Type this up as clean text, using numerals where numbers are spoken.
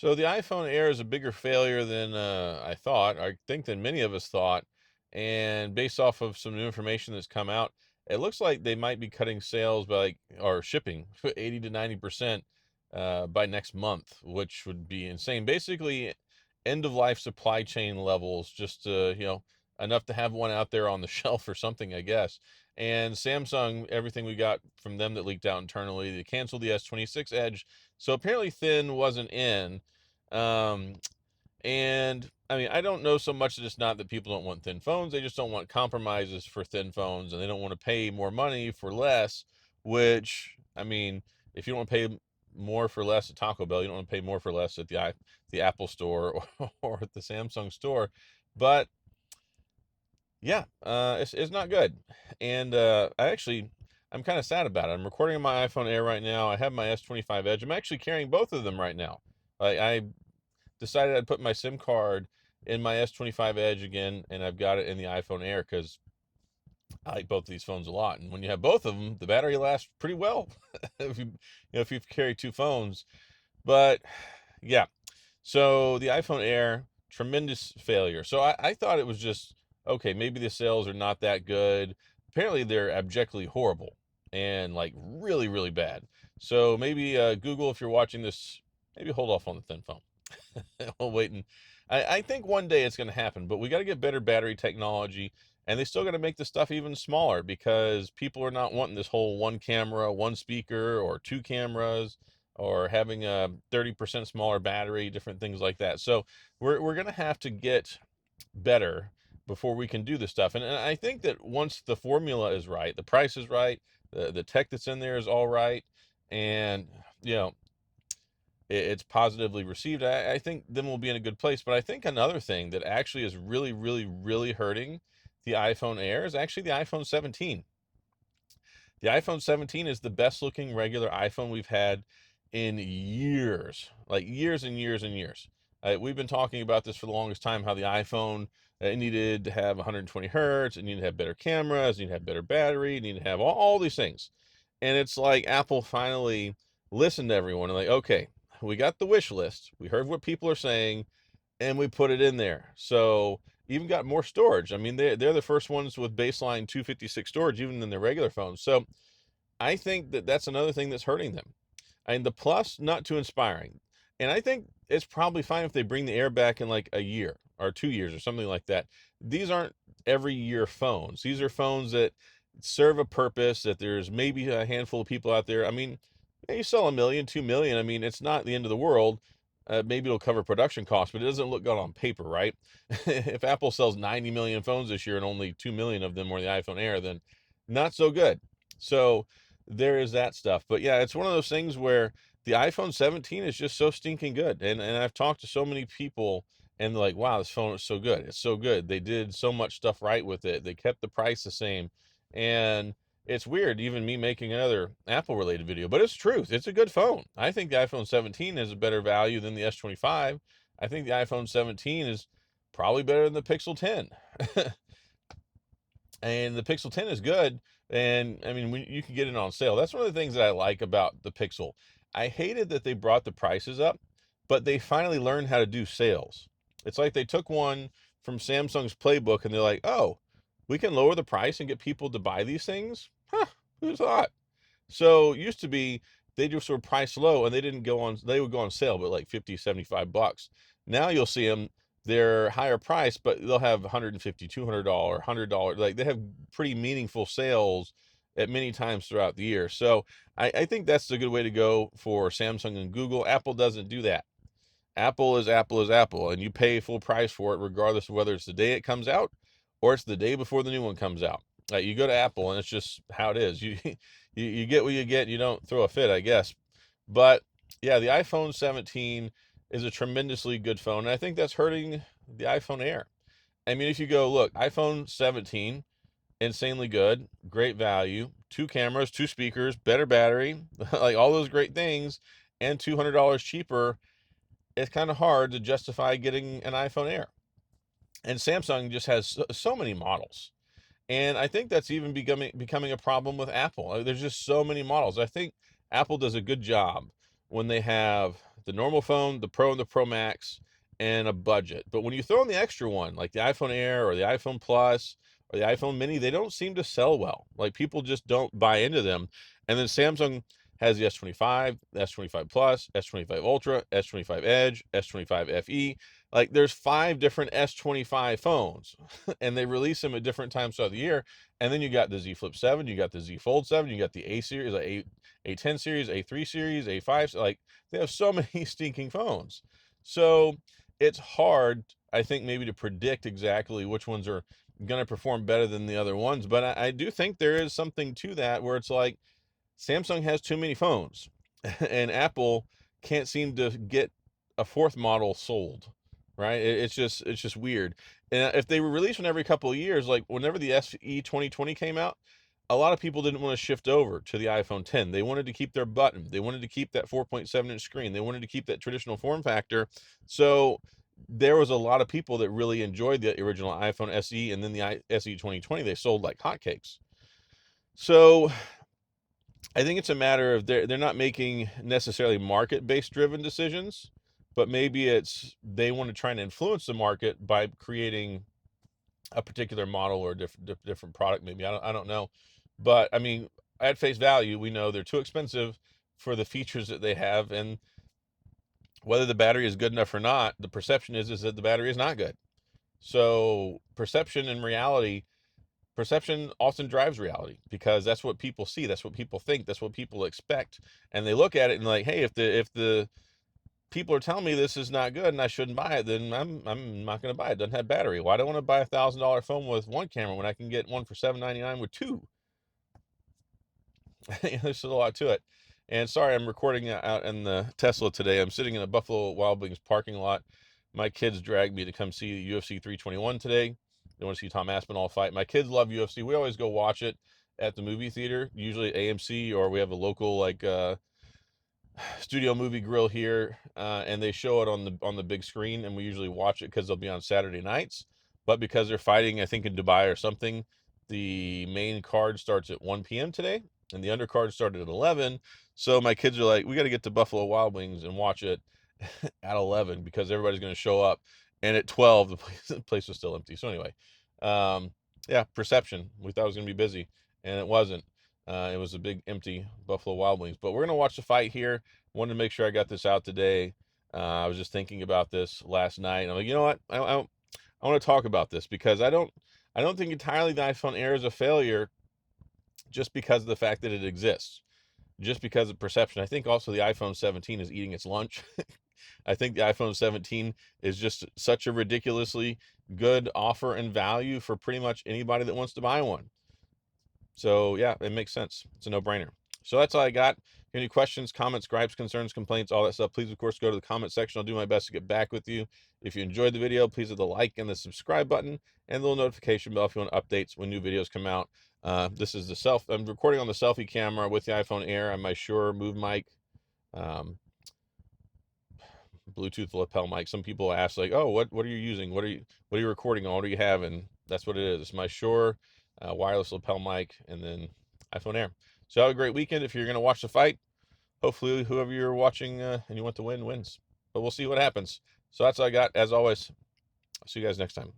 So the iPhone Air is a bigger failure than I thought. I think than many of us thought. And based off of some new information that's come out, it looks like they might be cutting sales by or shipping 80 to 90% by next month, which would be insane. Basically, end of life supply chain levels, just enough to have one out there on the shelf or something, I guess. And Samsung, everything we got from them that leaked out internally, they canceled the S26 Edge. So apparently thin wasn't in. Um, and I mean, I don't know so much that it's not that people don't want thin phones. They just don't want compromises for thin phones and they don't want to pay more money for less, which, I mean, if you don't want to pay more for less at Taco Bell, you don't want to pay more for less at the Apple store or at the Samsung store. But yeah, it's not good. And I'm kind of sad about it. I'm recording on my iPhone Air right now. I have my S25 Edge. I'm actually carrying both of them right now. I decided I'd put my SIM card in my S25 Edge again, and I've got it in the iPhone Air because I like both of these phones a lot. And when you have both of them, the battery lasts pretty well if you carry two phones. But yeah, so the iPhone Air, tremendous failure. So I thought it was just okay. Maybe the sales are not that good. Apparently, they're abjectly horrible and like really, really bad. So maybe Google, if you're watching this, maybe hold off on the thin phone. We'll wait and I think one day it's going to happen, but we got to get better battery technology, and they still got to make the stuff even smaller because people are not wanting this whole one camera, one speaker, or two cameras, or having a 30% smaller battery, different things like that. So we're going to have to get better before we can do this stuff. And I think that once the formula is right, the price is right, the tech that's in there is all right, and you know it's positively received, I think then we'll be in a good place. But I think another thing that actually is really, really, really hurting the iPhone Air is actually the iPhone 17. The iPhone 17 is the best looking regular iPhone we've had in years, like years and years and years. We've been talking about this for the longest time, how the iPhone it needed to have 120 hertz, it needed to have better cameras, it needed to have better battery, it needed to have all these things. And it's like Apple finally listened to everyone and like, okay, we got the wish list. We heard what people are saying and we put it in there. So even got more storage. I mean, they're the first ones with baseline 256 storage, even in their regular phones. So I think that that's another thing that's hurting them. And the Plus, not too inspiring. And I think it's probably fine if they bring the Air back in like a year or 2 years or something like that. These aren't every year phones. These are phones that serve a purpose, that there's maybe a handful of people out there. I mean, yeah, you sell a million, 2 million. I mean, it's not the end of the world. Maybe it'll cover production costs, but it doesn't look good on paper, right? If Apple sells 90 million phones this year and only 2 million of them are the iPhone Air, then not so good. So there is that stuff. But yeah, it's one of those things where the iPhone 17 is just so stinking good. And I've talked to so many people and they're like, wow, this phone is so good. It's so good. They did so much stuff right with it. They kept the price the same. And it's weird, even me making another Apple related video, but it's truth. It's a good phone. I think the iPhone 17 is a better value than the S25. I think the iPhone 17 is probably better than the Pixel 10. And the Pixel 10 is good. And I mean, when you can get it on sale, that's one of the things that I like about the Pixel. I hated that they brought the prices up, but they finally learned how to do sales. It's like they took one from Samsung's playbook and they're like, oh, we can lower the price and get people to buy these things? Huh, who thought? So it used to be they just were priced low and they would go on sale, but like 50, $75. Now you'll see them, they're higher price, but they'll have 150, $200, $100. Like they have pretty meaningful sales at many times throughout the year. So I think that's a good way to go for Samsung and Google. Apple doesn't do that. Apple is Apple is Apple, and you pay full price for it, regardless of whether it's the day it comes out or it's the day before the new one comes out. You go to Apple, and it's just how it is. You get what you get. You don't throw a fit, I guess. But yeah, the iPhone 17 is a tremendously good phone, and I think that's hurting the iPhone Air. I mean, if you go look, iPhone 17, insanely good, great value, two cameras, two speakers, better battery, like all those great things, and $200 cheaper. It's kind of hard to justify getting an iPhone Air. And Samsung just has so many models. And I think that's even becoming a problem with Apple. There's just so many models. I think Apple does a good job when they have the normal phone, the Pro and the Pro Max, and a budget. But when you throw in the extra one, like the iPhone Air or the iPhone Plus or the iPhone Mini, they don't seem to sell well. Like people just don't buy into them. And then Samsung has the S25, the S25 Plus, S25 Ultra, S25 Edge, S25 FE. Like there's 5 different S25 phones and they release them at different times throughout the year. And then you got the Z Flip 7, you got the Z Fold 7, you got the A series, like A10 series, A3 series, A5, like they have so many stinking phones. So it's hard, I think, maybe to predict exactly which ones are going to perform better than the other ones. But I do think there is something to that where it's like Samsung has too many phones and Apple can't seem to get a fourth model sold, right? It's just weird. And if they were released one every couple of years, like whenever the SE 2020 came out, a lot of people didn't want to shift over to the iPhone 10. They wanted to keep their button. They wanted to keep that 4.7-inch screen. They wanted to keep that traditional form factor. So there was a lot of people that really enjoyed the original iPhone SE, and then the SE 2020, they sold like hotcakes. So I think it's a matter of they're not making necessarily market-based driven decisions, but maybe it's they want to try and influence the market by creating a particular model or a different product. Maybe I don't know, but I mean, at face value, we know they're too expensive for the features that they have, and whether the battery is good enough or not, the perception is that the battery is not good. So perception and reality, perception often drives reality because that's what people see, that's what people think, that's what people expect, and they look at it and like, hey, if the people are telling me this is not good and I shouldn't buy it, then I'm not going to buy it. It doesn't have battery. Why do I want to buy $1,000 phone with one camera when I can get one for $799 with two? There's a lot to it. And sorry, I'm recording out in the Tesla today. I'm sitting in a Buffalo Wild Wings parking lot. My kids dragged me to come see UFC 321 today. They want to see Tom Aspinall fight. My kids love UFC. We always go watch it at the movie theater, usually AMC, or we have a local like studio movie grill here, and they show it on the big screen, and we usually watch it because they'll be on Saturday nights. But because they're fighting, I think in Dubai or something, the main card starts at 1 p.m. today, and the undercard started at 11. So my kids are like, we got to get to Buffalo Wild Wings and watch it at 11 because everybody's going to show up. And at 12, the place was still empty. So anyway, um, yeah, perception. We thought it was going to be busy, and it wasn't. It was a big empty Buffalo Wild Wings. But we're going to watch the fight here. Wanted to make sure I got this out today. I was just thinking about this last night. And I'm like, you know what? I want to talk about this because I don't think entirely the iPhone Air is a failure just because of the fact that it exists, just because of perception. I think also the iPhone 17 is eating its lunch. I think the iPhone 17 is just such a ridiculously good offer and value for pretty much anybody that wants to buy one. So yeah, it makes sense. It's a no-brainer. So that's all I got. Any questions, comments, gripes, concerns, complaints, all that stuff, please, of course, go to the comment section. I'll do my best to get back with you. If you enjoyed the video, please hit the like and the subscribe button and the little notification bell if you want updates when new videos come out. This is I'm recording on the selfie camera with the iPhone Air on my Shure Move mic, Bluetooth lapel mic. Some people ask like, oh, what are you using? What are you recording on? What do you have? And that's what it is. It's my Shure wireless lapel mic and then iPhone Air. So have a great weekend. If you're going to watch the fight, hopefully whoever you're watching and you want to win wins. But we'll see what happens. So that's all I got. As always, I'll see you guys next time.